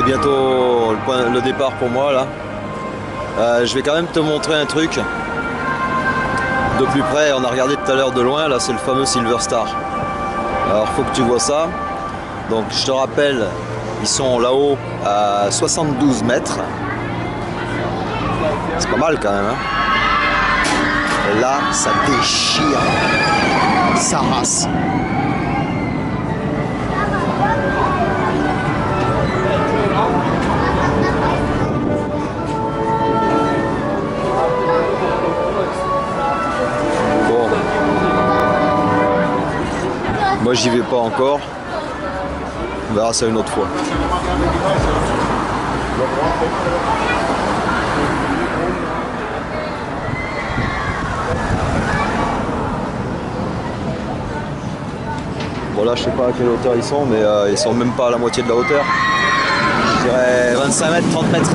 c'est bientôt le départ pour moi là. Je vais quand même te montrer un truc de plus près. On a regardé tout à l'heure de loin, là c'est le fameux Silver Star. Alors faut que tu vois ça. Donc je te rappelle, ils sont là-haut à 72 mètres. C'est pas mal quand même, hein. Et là ça déchire sa race. Moi j'y vais pas encore, on verra ça une autre fois. Bon là je sais pas à quelle hauteur ils sont, mais ils sont même pas à la moitié de la hauteur. Je dirais 25 mètres, 30 mètres.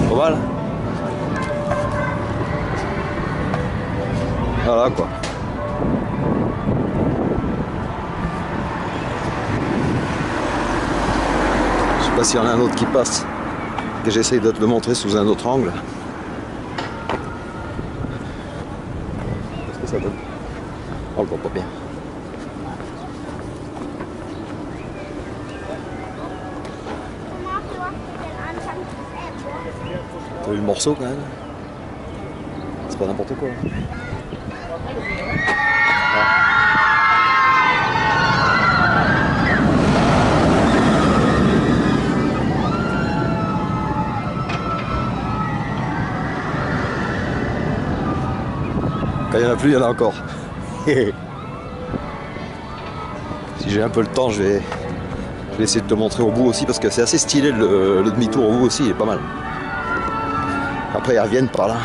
Pas mal. Voilà quoi. Je sais pas s'il y en a un autre qui passe, que j'essaye de te le montrer sous un autre angle. Qu'est-ce que ça donne? Oh, on le voit pas bien. T'as vu le morceau quand même? C'est pas n'importe quoi. Quand il n'y en a plus, il y en a encore. Si j'ai un peu le temps, je vais essayer de te montrer au bout aussi, parce que c'est assez stylé le demi-tour au bout aussi, il est pas mal. Après ils reviennent par là.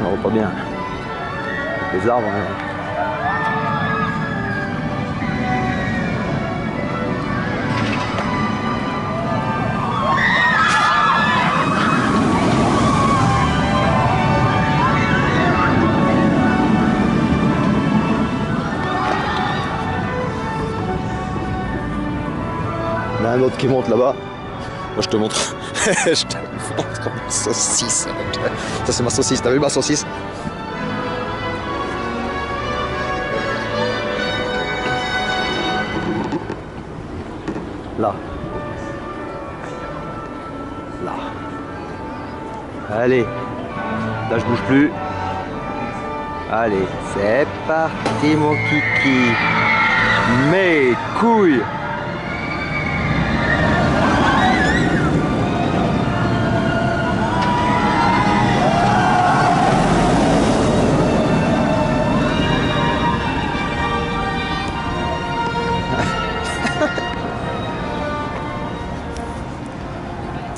On voit pas bien. Les arbres. Hein. Il y en a un autre qui monte là-bas. Moi je te montre. Je te montre ma saucisse. Ça c'est ma saucisse, t'as vu ma saucisse? Là. Là. Allez. Là je bouge plus. Allez, c'est parti mon kiki. Mes couilles.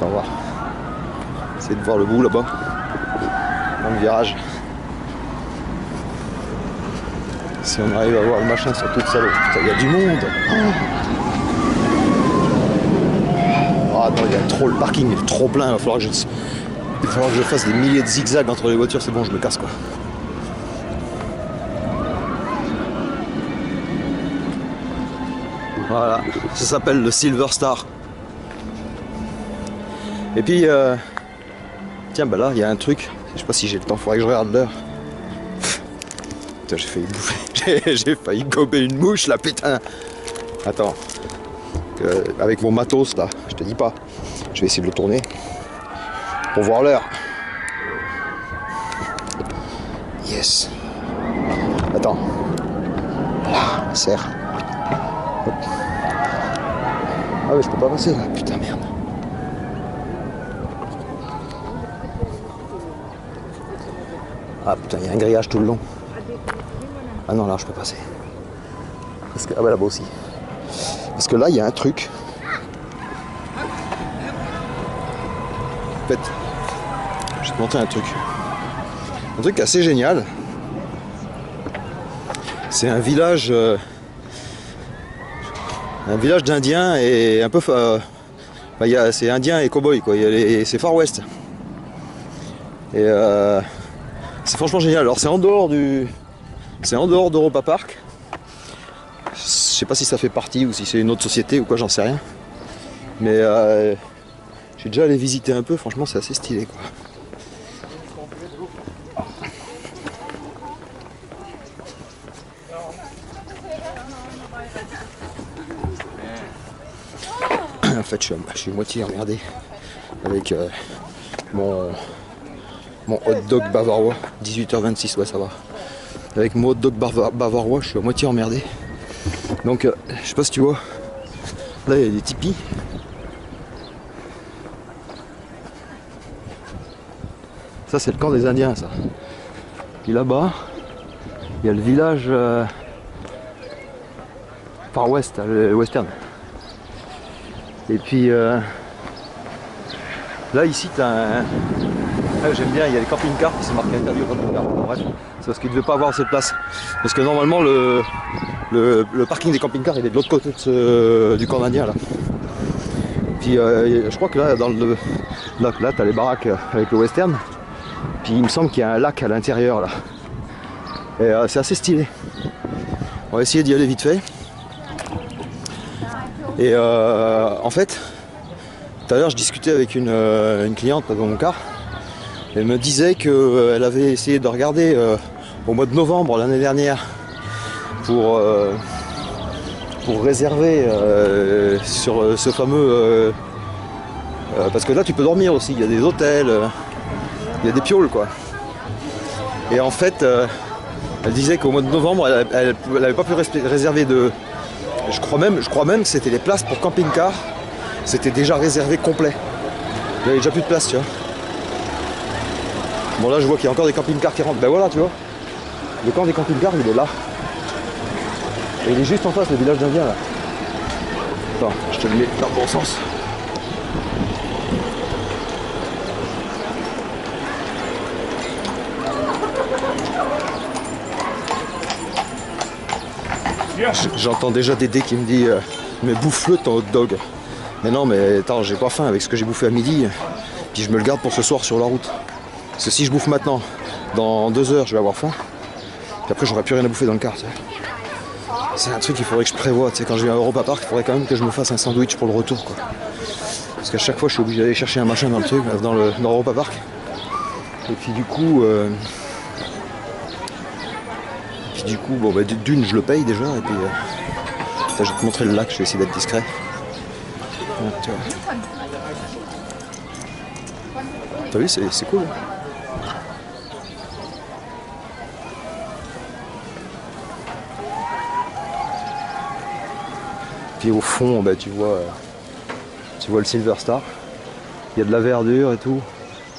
On va voir. Essayer de voir le bout là-bas. Dans le virage. Si on arrive à voir le machin sur toute sa l'eau. Putain, il y a du monde. Oh, attends, il y a trop, le parking est trop plein. Il va falloir que je fasse des milliers de zigzags entre les voitures. C'est bon, je me casse quoi. Voilà, ça s'appelle le Silver Star. Et puis, tiens, bah là, il y a un truc. Je sais pas si j'ai le temps, faudrait que je regarde l'heure. Putain, j'ai failli bouffer. J'ai failli gober une mouche là, putain. Attends. Avec mon matos là, je te dis pas. Je vais essayer de le tourner. Pour voir l'heure. Yes. Attends. Là, serre. Hop. Ah ouais, je peux pas passer là, putain, merde. Ah putain, il y a un grillage tout le long. Ah non, là je peux passer. Parce que, ah bah là-bas aussi. Parce que là, il y a un truc. En fait, je vais te montrer un truc. Un truc assez génial. C'est un village d'Indiens et un peu... c'est Indien et cow-boy, quoi. C'est Far West. Et C'est franchement génial. Alors c'est en dehors d'Europa Park. Je sais pas si ça fait partie ou si c'est une autre société ou quoi, j'en sais rien. Mais j'ai déjà allé visiter un peu, franchement c'est assez stylé quoi. En fait je suis moitié emmerdé avec mon hot dog bavarois. 18h26, ouais ça va. Avec mon hot dog bavarois, je suis à moitié emmerdé. Donc je sais pas si tu vois, là il y a des tipis. Ça c'est le camp des Indiens ça. Puis là-bas, il y a le village Far West, le western. Et puis là ici t'as un... Ah, j'aime bien, il y a les camping-cars qui sont marqués interdit au camping-car. Bref, c'est parce qu'ils ne devaient pas avoir assez de place. Parce que normalement le parking des camping-cars il est de l'autre côté du camp indien là. Puis je crois que là dans le là t'as les baraques avec le western. Puis il me semble qu'il y a un lac à l'intérieur là. Et c'est assez stylé. On va essayer d'y aller vite fait. Et en fait, tout à l'heure je discutais avec une cliente dans mon car. Elle me disait qu'elle avait essayé de regarder au mois de novembre l'année dernière pour réserver sur ce fameux... parce que là tu peux dormir aussi, il y a des hôtels, il y a des pioles quoi. Et en fait, elle disait qu'au mois de novembre, elle n'avait pas pu réserver de... Je crois même que c'était les places pour camping-car, c'était déjà réservé complet. Il n'y avait déjà plus de place, tu vois. Bon là je vois qu'il y a encore des camping-cars qui rentrent. Ben voilà tu vois. Le camp des camping-cars il est là. Et il est juste en face le village d'Indiens là. Attends, je te le mets dans le bon sens. J'entends déjà Dédé qui me dit mais bouffe-le ton hot dog. Mais non mais attends, j'ai pas faim avec ce que j'ai bouffé à midi. Puis je me le garde pour ce soir sur la route. Parce que si je bouffe maintenant, dans 2 heures je vais avoir faim. Puis après j'aurai plus rien à bouffer dans le car. Tu sais. C'est un truc qu'il faudrait que je prévoie. Tu sais, quand je viens à Europa Park, il faudrait quand même que je me fasse un sandwich pour le retour quoi. Parce qu'à chaque fois je suis obligé d'aller chercher un machin dans le truc, dans Europa Park. Et puis du coup bon bah d'une je le paye déjà et puis je vais te montrer le lac, je vais essayer d'être discret. Ouais, tu vois. T'as vu, c'est cool. Puis au fond, bah, tu vois le Silver Star. Il y a de la verdure et tout.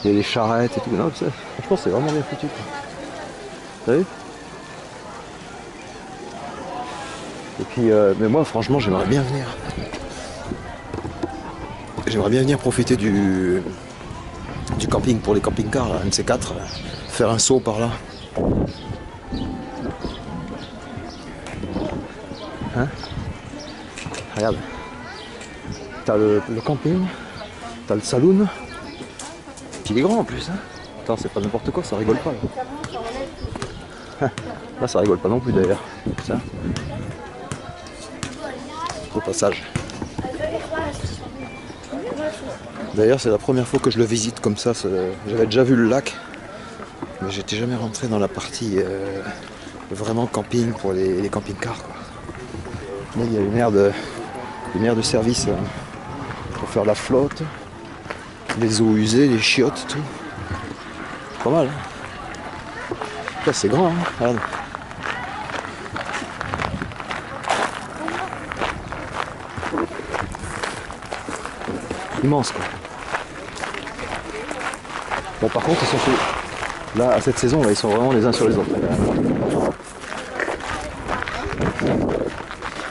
Il y a des charrettes et tout. Non, franchement, c'est vraiment bien foutu. T'as vu? Et puis, mais moi, franchement, j'aimerais bien venir. J'aimerais bien venir profiter du camping pour les camping-cars, un de ces 4. Faire un saut par là. Hein? Regarde. T'as le camping, t'as le saloon. Puis il est grand en plus. Hein. Attends, c'est pas n'importe quoi, ça rigole pas là. Là, ça rigole pas non plus d'ailleurs. Ça. Au passage. D'ailleurs, c'est la première fois que je le visite comme ça. J'avais déjà vu le lac, mais j'étais jamais rentré dans la partie vraiment camping pour les camping-cars. Là, il y a une aire de service pour faire la flotte, les eaux usées, les chiottes, tout. Pas mal. Hein. Là, c'est grand. Hein. Regarde. Immense quoi. Bon par contre ils sont tous... Là à cette saison là ils sont vraiment les uns sur les autres.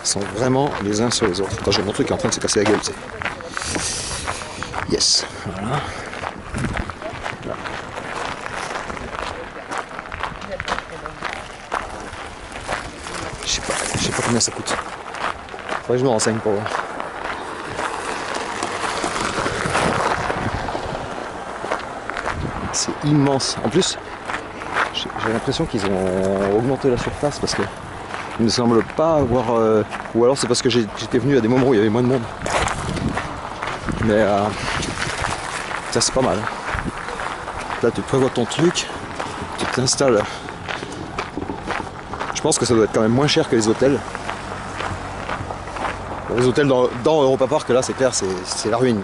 Ils sont vraiment les uns sur les autres. Attends j'ai mon truc qui est en train de se casser la gueule tu sais. Yes. Voilà. Là. Je sais pas combien ça coûte. Faudrait que je me renseigne pour voir. C'est immense. En plus, j'ai l'impression qu'ils ont augmenté la surface parce que il ne semble pas avoir... ou alors c'est parce que j'étais venu à des moments où il y avait moins de monde. Mais ça c'est pas mal. Là tu prévois ton truc, tu t'installes. Je pense que ça doit être quand même moins cher que les hôtels. Les hôtels dans Europa Park, là c'est clair, c'est la ruine.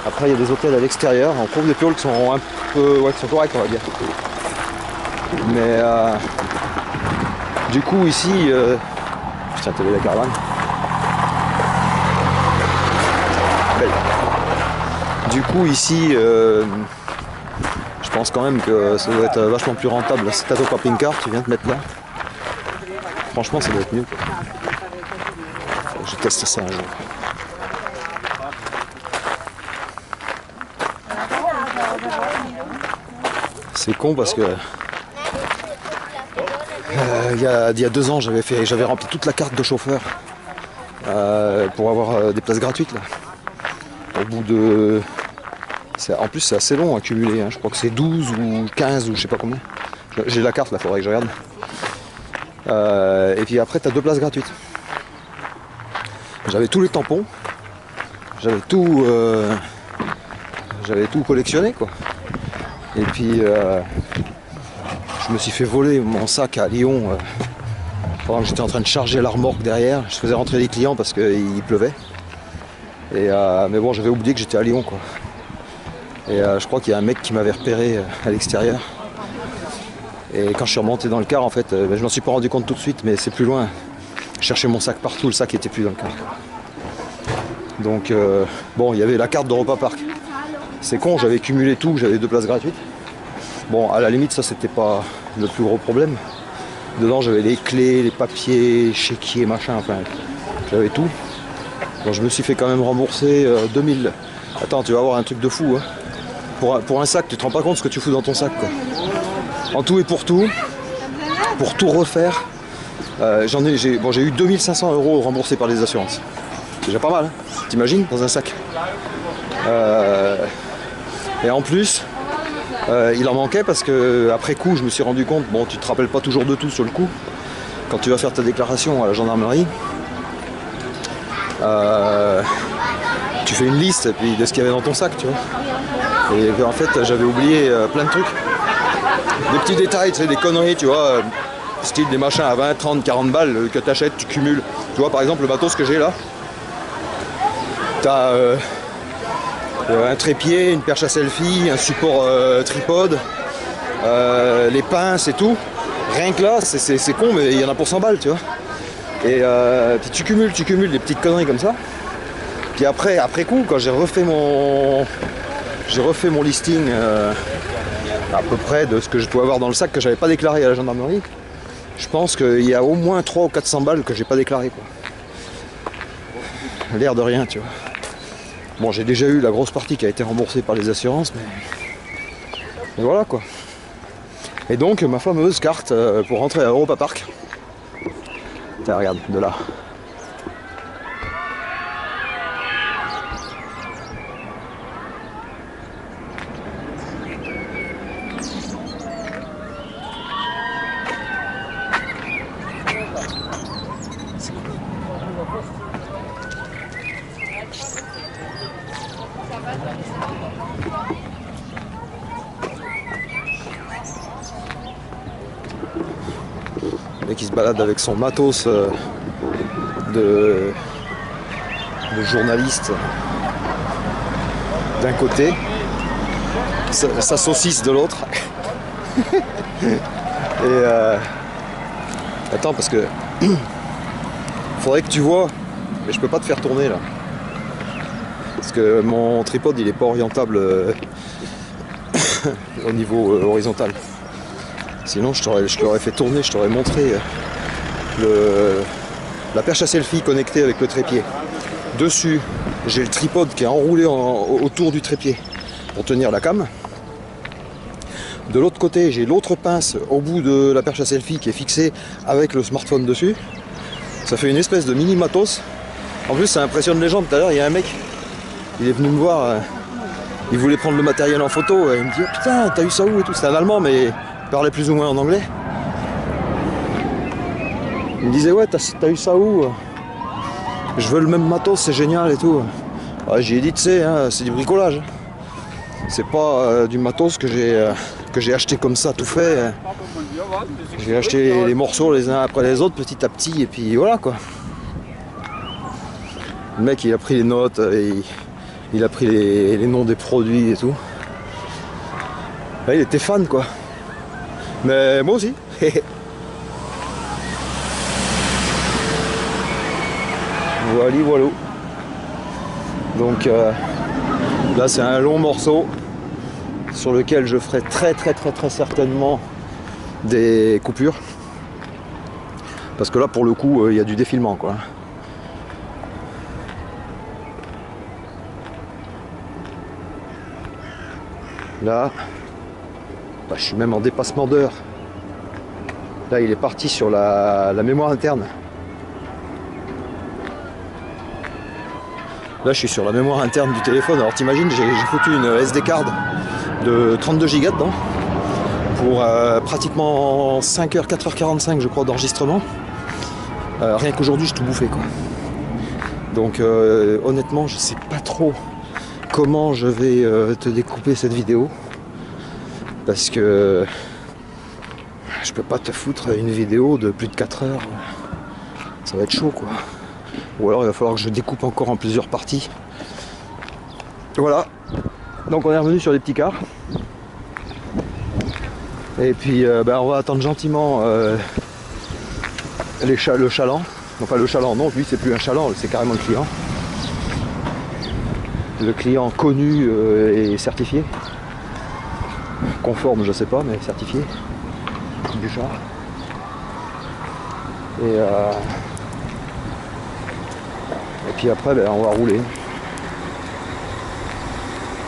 Après il y a des hôtels à l'extérieur, en Crouve des Pioles qui sont un peu... ouais, qui sont corrects on va dire. Mais du coup ici... putain t'as vu la caravane. Belle. Du coup ici... je pense quand même que ça doit être vachement plus rentable. Si t'as ton camping-car, tu viens te mettre là. Franchement ça doit être mieux. Je teste ça un jour. C'est con parce que il y a 2 ans j'avais rempli toute la carte de chauffeur pour avoir des places gratuites là. Au bout de... En plus c'est assez long à cumuler, hein. Je crois que c'est 12 ou 15 ou je sais pas combien. J'ai la carte là, faudrait que je regarde. Et puis après tu as 2 places gratuites. J'avais tous les tampons, j'avais tout collectionné quoi. Et puis je me suis fait voler mon sac à Lyon pendant que j'étais en train de charger la remorque derrière. Je faisais rentrer les clients parce qu'il pleuvait. Et mais bon, j'avais oublié que j'étais à Lyon quoi. Et je crois qu'il y a un mec qui m'avait repéré à l'extérieur. Et quand je suis remonté dans le car en fait, je m'en suis pas rendu compte tout de suite, mais c'est plus loin. Je cherchais mon sac partout, le sac était plus dans le car. Donc bon, il y avait la carte d'Europa Park. C'est con, j'avais cumulé tout, j'avais 2 places gratuites. Bon, à la limite, ça c'était pas le plus gros problème. Dedans, j'avais les clés, les papiers, chéquiers, machin, enfin, j'avais tout. Donc je me suis fait quand même rembourser 2000. Attends, tu vas avoir un truc de fou. Hein. Pour un sac, tu te rends pas compte ce que tu fous dans ton sac, quoi. En tout et pour tout refaire, j'ai eu 2500 € remboursés par les assurances. C'est déjà pas mal, hein. T'imagines, dans un sac. Et en plus, il en manquait parce que après coup, je me suis rendu compte, bon, tu te rappelles pas toujours de tout sur le coup, quand tu vas faire ta déclaration à la gendarmerie, tu fais une liste et puis de ce qu'il y avait dans ton sac, tu vois. Et en fait, j'avais oublié plein de trucs. Des petits détails, tu sais, des conneries, tu vois, style des machins à 20, 30, 40 balles que tu achètes, tu cumules. Tu vois, par exemple, le matos que j'ai là, t'as un trépied, une perche à selfie, un support tripode, les pinces et tout. Rien que là, c'est con, mais il y en a pour 100 balles, tu vois. Et puis tu cumules des petites conneries comme ça. Puis après coup, quand j'ai refait mon listing à peu près de ce que je dois avoir dans le sac que j'avais pas déclaré à la gendarmerie, je pense qu'il y a au moins 300 ou 400 balles que j'ai pas déclaré, quoi. L'air de rien, tu vois. Bon, j'ai déjà eu la grosse partie qui a été remboursée par les assurances, mais voilà quoi. Et donc ma fameuse carte pour rentrer à Europa Park. Tiens, regarde, de là. Le mec qui se balade avec son matos de journaliste d'un côté, sa saucisse de l'autre. Et attends, parce que faudrait que tu vois, mais je peux pas te faire tourner là. Parce que mon tripode il est pas orientable au niveau horizontal. Sinon je t'aurais fait tourner, je t'aurais montré la perche à selfie connectée avec le trépied. Dessus j'ai le tripode qui est enroulé autour du trépied pour tenir la cam. De l'autre côté j'ai l'autre pince au bout de la perche à selfie qui est fixée avec le smartphone dessus. Ça fait une espèce de mini matos. En plus ça impressionne les gens. Tout à l'heure il y a un mec, il est venu me voir, il voulait prendre le matériel en photo, il me dit oh, putain t'as eu ça où et tout, c'est un Allemand mais parlait plus ou moins en anglais. Il me disait ouais, t'as eu ça où? Je veux le même matos, c'est génial et tout. Ouais, j'ai dit tu sais, hein, c'est du bricolage. C'est pas du matos que j'ai acheté comme ça, tout fait. J'ai acheté les morceaux les uns après les autres, petit à petit, et puis voilà quoi. Le mec il a pris les notes, il a pris les noms des produits et tout. Là, il était fan quoi. Mais moi aussi. Voilà. Donc là c'est un long morceau sur lequel je ferai très certainement des coupures. Parce que là pour le coup il y a du défilement quoi. Là, bah, je suis même en dépassement d'heure. Là il est parti sur la mémoire interne. Là je suis sur la mémoire interne du téléphone. Alors t'imagines, j'ai foutu une SD card de 32 Go dedans pour pratiquement 5h, 4h45 je crois d'enregistrement. Rien qu'aujourd'hui j'ai tout bouffé quoi. Donc honnêtement je sais pas trop comment je vais te découper cette vidéo. Parce que je peux pas te foutre une vidéo de plus de 4 heures. Ça va être chaud quoi. Ou alors il va falloir que je découpe encore en plusieurs parties. Voilà. Donc on est revenu sur les petits cars. Et puis on va attendre gentiment le chaland. Enfin le chaland, non, lui c'est plus un chaland, c'est carrément le client. Le client connu et certifié. Conforme, je sais pas, mais certifié. Bouchard. Et puis après, on va rouler.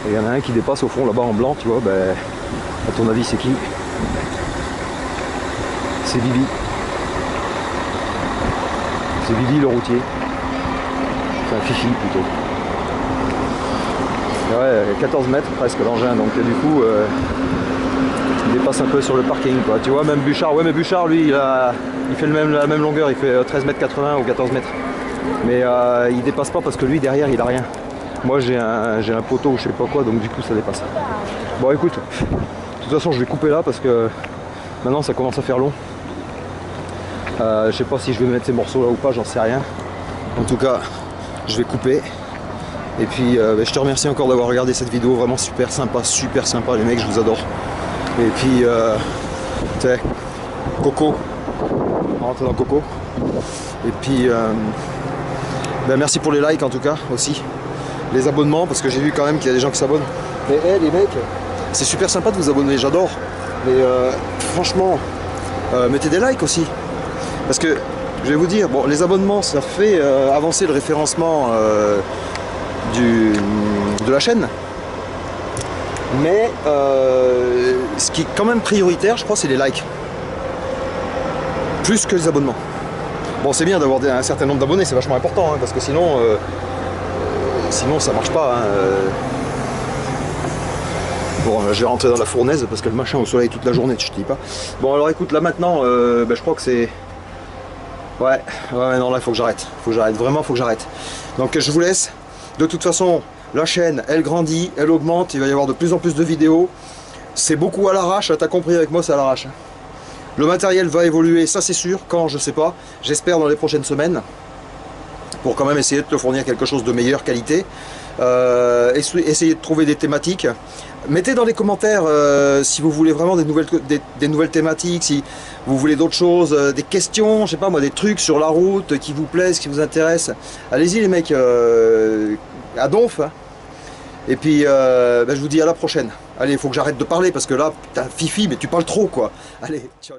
Et il y en a un qui dépasse au fond là-bas en blanc, tu vois. À ton avis, c'est qui? C'est Bibi. C'est Bibi le routier. C'est un Fifi plutôt. Et ouais, 14 mètres presque l'engin, donc du coup, il dépasse un peu sur le parking, quoi. Tu vois, même Bouchard, ouais, mais Bouchard, lui, il fait la même longueur, il fait 13 mètres 80 ou 14 mètres. Mais il dépasse pas parce que lui, derrière, il a rien. Moi, j'ai un poteau ou je sais pas quoi, donc du coup, ça dépasse. Bon, écoute, de toute façon, je vais couper là parce que maintenant, ça commence à faire long. Je sais pas si je vais mettre ces morceaux là ou pas, j'en sais rien. En tout cas, je vais couper. Et puis, je te remercie encore d'avoir regardé cette vidéo, vraiment super sympa, les mecs, je vous adore. Et puis, tu sais, Coco, on rentre dans Coco. Et puis, merci pour les likes en tout cas aussi, les abonnements, parce que j'ai vu quand même qu'il y a des gens qui s'abonnent. Mais les mecs, c'est super sympa de vous abonner, j'adore. Mais franchement, mettez des likes aussi. Parce que, je vais vous dire, bon, les abonnements, ça fait avancer le référencement de la chaîne. Mais ce qui est quand même prioritaire, je crois, c'est les likes. Plus que les abonnements. Bon, c'est bien d'avoir un certain nombre d'abonnés, c'est vachement important, hein, parce que sinon ça marche pas. Hein. Bon, je vais rentrer dans la fournaise parce que le machin au soleil toute la journée, je te dis pas. Bon, alors écoute, là maintenant, je crois que c'est... Ouais, non, là, il faut que j'arrête. Vraiment, il faut que j'arrête. Donc, je vous laisse. De toute façon, la chaîne, elle grandit, elle augmente, il va y avoir de plus en plus de vidéos. C'est beaucoup à l'arrache, t'as compris avec moi, c'est à l'arrache. Le matériel va évoluer, ça c'est sûr, quand, je sais pas. J'espère dans les prochaines semaines, pour quand même essayer de te fournir quelque chose de meilleure qualité. Essayez de trouver des thématiques. Mettez dans les commentaires si vous voulez vraiment des nouvelles thématiques, si vous voulez d'autres choses, des questions, je sais pas moi, des trucs sur la route qui vous plaisent, qui vous intéressent. Allez-y les mecs, à donf. Hein. Et puis je vous dis à la prochaine. Allez, il faut que j'arrête de parler parce que là, putain, Fifi, mais tu parles trop quoi. Allez, ciao.